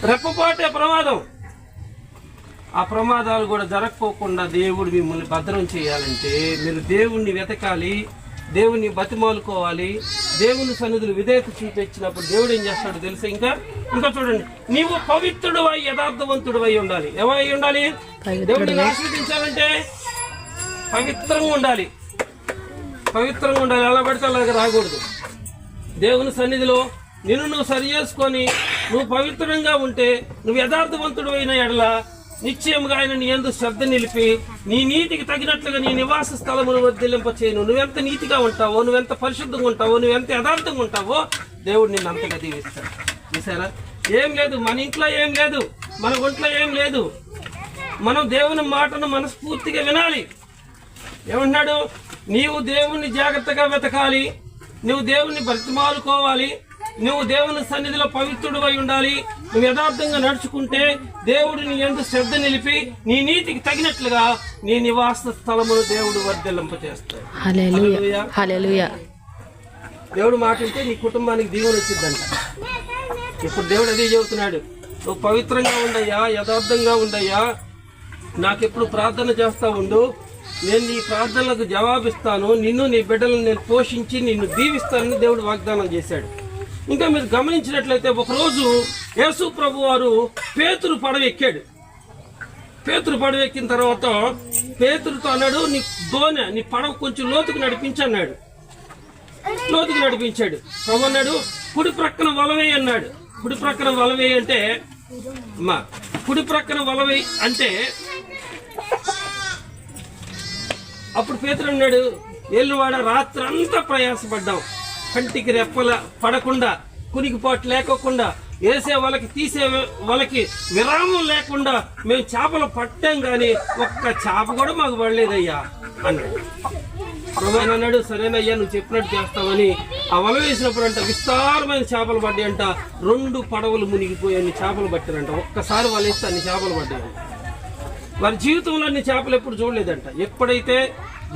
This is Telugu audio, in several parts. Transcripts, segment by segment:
రెప్పపాటే ప్రమాదం. ఆ ప్రమాదాలు కూడా జరగకోకుండా దేవుడు మిమ్మల్ని భద్రం చేయాలంటే మీరు దేవుణ్ణి వెతకాలి, దేవుణ్ణి బతిమాలుకోవాలి. దేవుని సన్నిధులు విధేయత చూపించినప్పుడు దేవుడు ఏం చేస్తాడో తెలుసా? ఇంకా చూడండి, నీవు పవిత్రుడు అయి యథార్థవంతుడు అయి ఉండాలి. ఏమై ఉండాలి? దేవుడిని ఆస్వాదించాలంటే పవిత్రంగా ఉండాలి. పవిత్రంగా ఉండాలి. ఎలా పడితే అలాగే రాకూడదు. దేవుని సన్నిధిలో నిన్ను నువ్వు సరి చేసుకొని నువ్వు పవిత్రంగా ఉంటే, నువ్వు యథార్థవంతుడు అయిన ఎడల నిశ్చయముగా ఆయన నీ యందు శ్రద్ధ నిలిపి నీ నీతికి తగినట్లుగా నీ నివాస స్థలమును వర్ధిల్లింపచేయను. నువ్వెంత నీతిగా ఉంటావో, నువ్వెంత పరిశుద్ధంగా ఉంటావో, నువ్వెంత యథార్థంగా ఉంటావో దేవుడు నిన్ను అంతగా దీవిస్తాడు. చూసారా? ఏం లేదు, మన ఇంట్లో ఏం లేదు, మన ఒంట్లో ఏం లేదు. మనం దేవుని మాటను మనస్ఫూర్తిగా వినాలి. ఏమన్నాడు? నీవు దేవుణ్ణి జాగ్రత్తగా వెతకాలి, నువ్వు దేవుణ్ణి బ్రతిమాలుకోవాలి, నువ్వు దేవుని సన్నిధిలో పవిత్రుడు అయి ఉండాలి. నువ్వు యథార్థంగా నడుచుకుంటే దేవుడు నీ యందు శ్రద్ధ నిలిపి నీ నీతికి తగినట్లుగా నీ నివాస స్థలమును దేవుడు వర్ధిల్లింపచేస్తాడు. హల్లెలూయా. దేవుడు మాట ఉంటే నీ కుటుంబానికి దీవెన వచ్చిందంట. ఇప్పుడు దేవుడు అదే చెబుతున్నాడు, నువ్వు పవిత్రంగా ఉండయ్యా, యథార్థంగా ఉండయ్యా, నాకెప్పుడు ప్రార్థన చేస్తా ఉండు, నేను నీ ప్రార్థనలకు జవాబిస్తాను, నిన్ను నీ బిడ్డలను నేను పోషించి నిన్ను దీవిస్తానని దేవుడు వాగ్దానం చేశాడు. ఇంకా మీరు గమనించినట్లయితే ఒకరోజు యేసు ప్రభు వారు పేతురు పడవ ఎక్కాడు. పేతురు పడవ ఎక్కిన తర్వాత పేతురుతో అన్నాడు, నీ పడవ కొంచెం లోతుకు నడిపించన్నాడు. లోతుకు నడిపించాడు. ప్రభు అన్నాడు, కుడి ప్రక్కన వలవేయి అన్నాడు. కుడి ప్రక్కన వలవేయి అంటే కుడి ప్రక్కన వలవేయి అంటే అప్పుడు పేతురు అన్నాడు, ఏళ్ళువాడ రాత్రంతా ప్రయాసపడ్డాం, కంటికి రెప్పల పడకుండా, కునికిపాటు లేకోకుండా, వేసే వాళ్ళకి తీసే వాళ్ళకి విరామం లేకుండా మేము చేపలు పట్టాం కానీ ఒక్క చేప కూడా మాకు పడలేదయ్యా అన్నాడు. ప్రభు అన్నాడు, సరేనయ్యా నువ్వు చెప్పినట్టు చేస్తామని ఆ వల వేసినప్పుడు అంట విస్తారమైన చేపలు పడ్డాయంట. 2 పడవలు మునిగిపోయి అన్ని చేపలు పట్టారంట. ఒక్కసారి వాళ్ళు వేస్తే అన్ని చేపలు పడ్డాయంట. వారి జీవితంలో అన్ని చేపలు ఎప్పుడు చూడలేదంట. ఎప్పుడైతే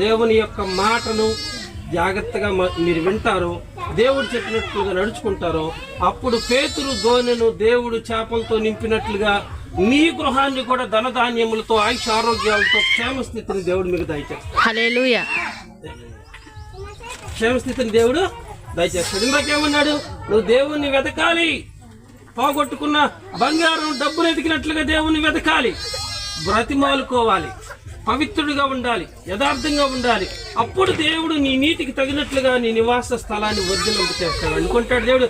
దేవుని యొక్క మాటను జాగ్రత్తగా మీరు వింటారో, దేవుడు చెప్పినట్లుగా నడుచుకుంటారో, అప్పుడు పేతురు దోణెను దేవుడు చేపలతో నింపినట్లుగా మీ గృహాన్ని కూడా ధనధాన్యములతో, ఆయుష ఆరోగ్యాలతో, క్షేమస్థితిని దేవుడు మీకు దయచేస్తాడు. హల్లెలూయా. క్షేమస్థితిని దేవుడు దయచేస్తాడు. ఇందాకేమన్నాడు? నువ్వు దేవుణ్ణి వెతకాలి, పోగొట్టుకున్న బంగారం డబ్బులు ఎదిగినట్లుగా దేవుణ్ణి వెతకాలి, బ్రతిమాలుకోవాలి, పవిత్రుడిగా ఉండాలి, యథార్థంగా ఉండాలి. అప్పుడు దేవుడు నీ నీతికి తగినట్లుగా నీ నివాస స్థలాన్ని వర్ధిల్లింపచేస్తాడు. అనుకుంటాడు దేవుడు,